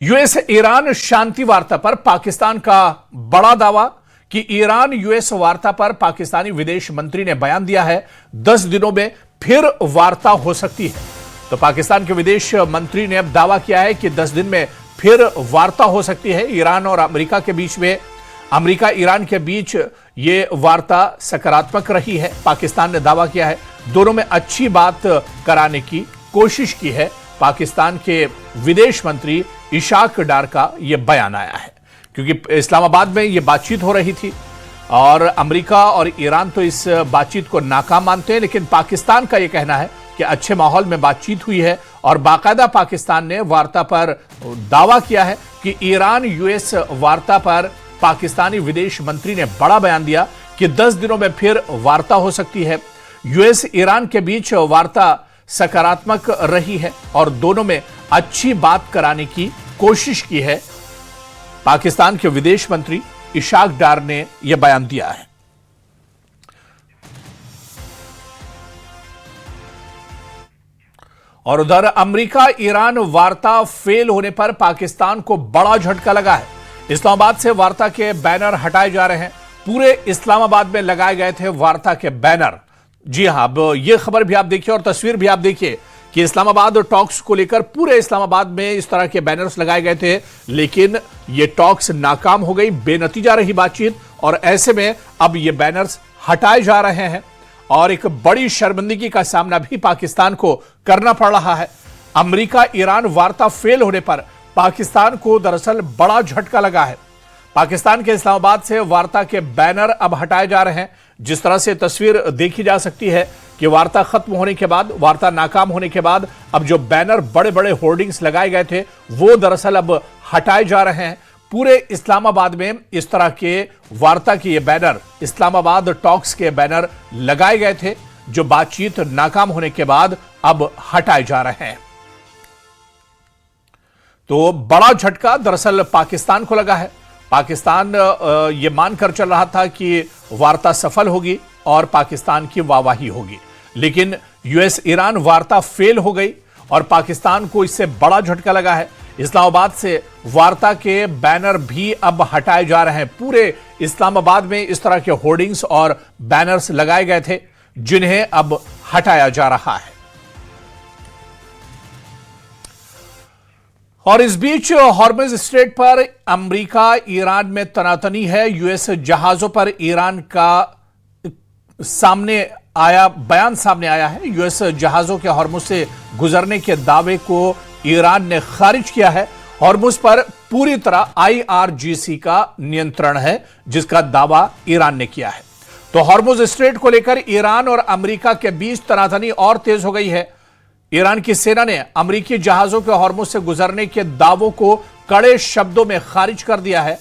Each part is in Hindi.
यूएस ईरान शांति वार्ता पर पाकिस्तान का बड़ा दावा कि ईरान यूएस वार्ता पर पाकिस्तानी विदेश मंत्री ने बयान दिया है 10 दिनों में फिर वार्ता हो सकती है। तो पाकिस्तान के विदेश मंत्री ने अब दावा किया है कि 10 दिन में फिर वार्ता हो सकती है ईरान और अमेरिका के बीच में। अमेरिका ईरान के बीच ये वार्ता सकारात्मक रही है। पाकिस्तान ने दावा किया है दोनों में अच्छी बात कराने की कोशिश की है। पाकिस्तान के विदेश मंत्री इशाक डार का यह बयान आया है क्योंकि इस्लामाबाद में यह बातचीत हो रही थी और अमेरिका और ईरान तो इस बातचीत को नाकाम मानते हैं, लेकिन पाकिस्तान का यह कहना है कि अच्छे माहौल में बातचीत हुई है और बाकायदा पाकिस्तान ने वार्ता पर दावा किया है कि ईरान यूएस वार्ता पर पाकिस्तानी विदेश मंत्री ने बड़ा बयान दिया कि 10 दिनों में फिर वार्ता हो सकती है। यूएस ईरान के बीच वार्ता सकारात्मक रही है और दोनों में अच्छी बात कराने की कोशिश की है। पाकिस्तान के विदेश मंत्री इशाक डार ने यह बयान दिया है। और उधर अमेरिका ईरान वार्ता फेल होने पर पाकिस्तान को बड़ा झटका लगा है। इस्लामाबाद से वार्ता के बैनर हटाए जा रहे हैं। पूरे इस्लामाबाद में लगाए गए थे वार्ता के बैनर। जी हां, अब यह खबर भी आप देखिए और तस्वीर भी आप देखिए कि इस्लामाबाद टॉक्स को लेकर पूरे इस्लामाबाद में इस तरह के बैनर्स लगाए गए थे, लेकिन ये टॉक्स नाकाम हो गई, बेनतीजा रही बातचीत और ऐसे में अब ये बैनर्स हटाए जा रहे हैं और एक बड़ी शर्मिंदगी का सामना भी पाकिस्तान को करना पड़ रहा है। अमेरिका ईरान वार्ता फेल होने पर पाकिस्तान को दरअसल बड़ा झटका लगा है। पाकिस्तान के इस्लामाबाद से वार्ता के बैनर अब हटाए जा रहे हैं। जिस तरह से तस्वीर देखी जा सकती है कि वार्ता खत्म होने के बाद, वार्ता नाकाम होने के बाद अब जो बैनर बड़े बड़े होर्डिंग्स लगाए गए थे वो दरअसल अब हटाए जा रहे हैं। पूरे इस्लामाबाद में इस तरह के वार्ता के ये बैनर, इस्लामाबाद टॉक्स के बैनर लगाए गए थे जो बातचीत नाकाम होने के बाद अब हटाए जा रहे हैं। तो बड़ा झटका दरअसल पाकिस्तान को लगा है। पाकिस्तान ये मानकर चल रहा था कि वार्ता सफल होगी और पाकिस्तान की वाहवाही होगी, लेकिन यूएस ईरान वार्ता फेल हो गई और पाकिस्तान को इससे बड़ा झटका लगा है। इस्लामाबाद से वार्ता के बैनर भी अब हटाए जा रहे हैं। पूरे इस्लामाबाद में इस तरह के होर्डिंग्स और बैनर्स लगाए गए थे जिन्हें अब हटाया जा रहा है। और इस बीच हॉर्मुज स्ट्रेट पर अमेरिका ईरान में तनातनी है। यूएस जहाजों पर ईरान का बयान सामने आया है। यूएस जहाजों के हॉर्मुज से गुजरने के दावे को ईरान ने खारिज किया है। हॉर्मुज पर पूरी तरह आईआरजीसी का नियंत्रण है जिसका दावा ईरान ने किया है। तो हॉर्मुज स्ट्रेट को लेकर ईरान और अमेरिका के बीच तनातनी और तेज हो गई है। ईरान की सेना ने अमेरिकी जहाजों के हॉर्मुज से गुजरने के दावों को कड़े शब्दों में खारिज कर दिया है।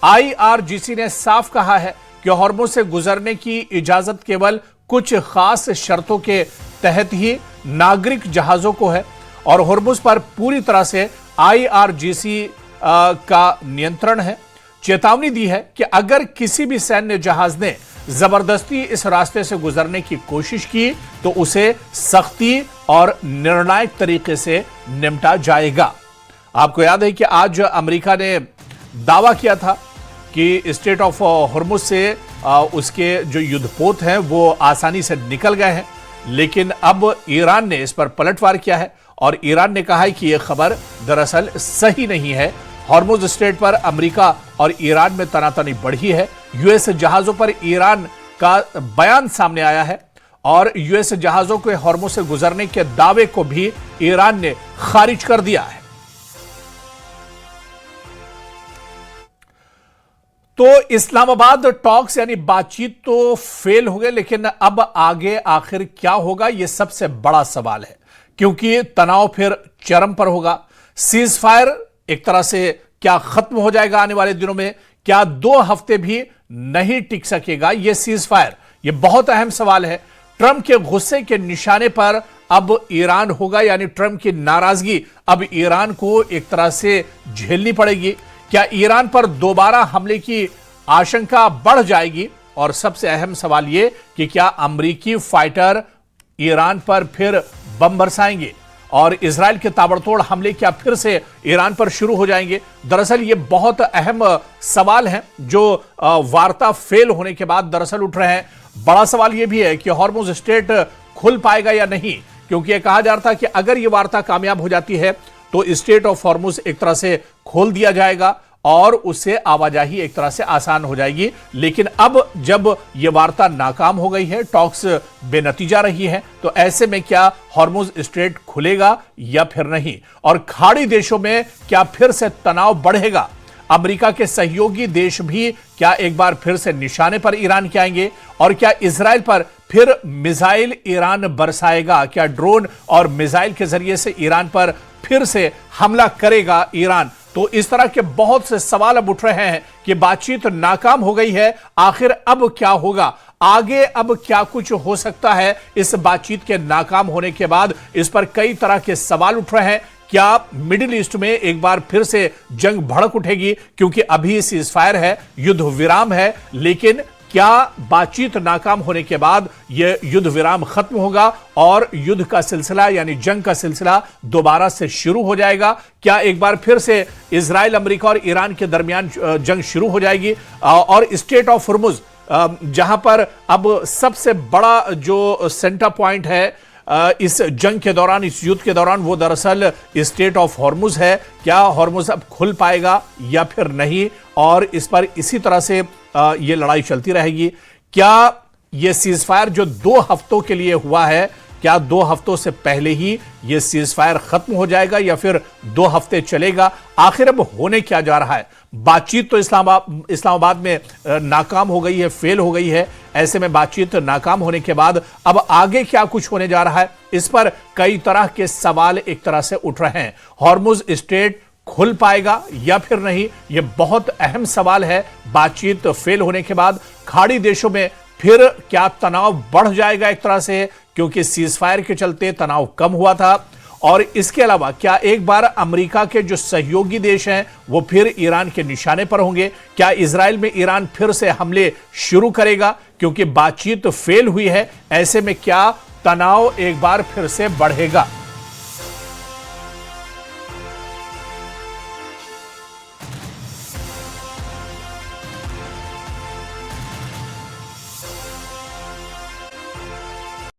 आईआरजीसी ने साफ कहा है कि हॉर्मुज से गुजरने की इजाजत केवल कुछ खास शर्तों के तहत ही नागरिक जहाजों को है और हॉर्मुज पर पूरी तरह से आईआरजीसी का नियंत्रण है। चेतावनी दी है कि अगर किसी भी सैन्य जहाज ने जबरदस्ती इस रास्ते से गुजरने की कोशिश की तो उसे सख्ती और निर्णायक तरीके से निपटा जाएगा। आपको याद है कि आज अमेरिका ने दावा किया था कि स्ट्रेट ऑफ हॉर्मुज से उसके जो युद्धपोत हैं वो आसानी से निकल गए हैं, लेकिन अब ईरान ने इस पर पलटवार किया है और ईरान ने कहा है कि यह खबर दरअसल सही नहीं है। हॉर्मुज स्ट्रेट पर अमेरिका और ईरान में तनातनी बढ़ी है। यूएस जहाजों पर ईरान का बयान सामने आया है और यूएस जहाजों के हॉर्मुज से गुजरने के दावे को भी ईरान ने खारिज कर दिया है। तो इस्लामाबाद टॉक्स यानी बातचीत तो फेल हो गए, लेकिन अब आगे आखिर क्या होगा यह सबसे बड़ा सवाल है क्योंकि तनाव फिर चरम पर होगा। सीज फायर एक तरह से क्या खत्म हो जाएगा आने वाले दिनों में? क्या 2 हफ्ते भी नहीं टिक सकेगा यह सीज फायर? यह बहुत अहम सवाल है। ट्रंप के गुस्से के निशाने पर अब ईरान होगा, यानी ट्रंप की नाराजगी अब ईरान को एक तरह से झेलनी पड़ेगी। क्या ईरान पर दोबारा हमले की आशंका बढ़ जाएगी? और सबसे अहम सवाल यह कि क्या अमेरिकी फाइटर ईरान पर फिर बम बरसाएंगे? और इजराइल के ताबड़तोड़ हमले क्या फिर से ईरान पर शुरू हो जाएंगे? दरअसल ये बहुत अहम सवाल हैं जो वार्ता फेल होने के बाद दरअसल उठ रहे हैं। बड़ा सवाल यह भी है कि हॉर्मुज स्ट्रेट खुल पाएगा या नहीं, क्योंकि यह कहा जा रहा था कि अगर यह वार्ता कामयाब हो जाती है तो स्ट्रेट ऑफ हॉर्मुज एक तरह से खोल दिया जाएगा और उससे आवाजाही एक तरह से आसान हो जाएगी। लेकिन अब जब यह वार्ता नाकाम हो गई है, टॉक्स बेनतीजा रही है, तो ऐसे में क्या हॉर्मुज स्ट्रेट खुलेगा या फिर नहीं? और खाड़ी देशों में क्या फिर से तनाव बढ़ेगा? अमेरिका के सहयोगी देश भी क्या एक बार फिर से निशाने पर ईरान के आएंगे? और क्या इजराइल पर फिर मिसाइल ईरान बरसाएगा? क्या ड्रोन और मिसाइल के जरिए से ईरान पर फिर से हमला करेगा ईरान? तो इस तरह के बहुत से सवाल अब उठ रहे हैं कि बातचीत नाकाम हो गई है, आखिर अब क्या होगा? आगे अब क्या कुछ हो सकता है इस बातचीत के नाकाम होने के बाद? इस पर कई तरह के सवाल उठ रहे हैं। क्या मिडिल ईस्ट में एक बार फिर से जंग भड़क उठेगी? क्योंकि अभी सीजफायर है, युद्ध विराम है, लेकिन क्या बातचीत नाकाम होने के बाद यह युद्ध विराम खत्म होगा और युद्ध का सिलसिला यानी जंग का सिलसिला दोबारा से शुरू हो जाएगा? क्या एक बार फिर से इजराइल, अमेरिका और ईरान के दरमियान जंग शुरू हो जाएगी? और स्ट्रेट ऑफ हॉर्मुज जहां पर अब सबसे बड़ा जो सेंटर पॉइंट है इस जंग के दौरान, इस युद्ध के दौरान, वो दरअसल स्ट्रेट ऑफ हॉर्मुज है। क्या हॉर्मुज अब खुल पाएगा या फिर नहीं? और इस पर इसी तरह से ये लड़ाई चलती रहेगी। क्या ये सीजफायर जो 2 हफ्तों के लिए हुआ है, क्या 2 हफ्तों से पहले ही ये सीजफायर खत्म हो जाएगा या फिर 2 हफ्ते चलेगा? आखिर अब होने क्या जा रहा है? बातचीत तो इस्लामाबाद में नाकाम हो गई है, फेल हो गई है। ऐसे में बातचीत नाकाम होने के बाद अब आगे क्या कुछ होने जा रहा है, इस पर कई तरह के सवाल एक तरह से उठ रहे हैं। हॉर्मुज स्ट्रेट खुल पाएगा या फिर नहीं, यह बहुत अहम सवाल है। बातचीत फेल होने के बाद खाड़ी देशों में फिर क्या तनाव बढ़ जाएगा एक तरह से, क्योंकि सीजफायर के चलते तनाव कम हुआ था? और इसके अलावा क्या एक बार अमेरिका के जो सहयोगी देश हैं वो फिर ईरान के निशाने पर होंगे? क्या इजराइल में ईरान फिर से हमले शुरू करेगा? क्योंकि बातचीत फेल हुई है, ऐसे में क्या तनाव एक बार फिर से बढ़ेगा?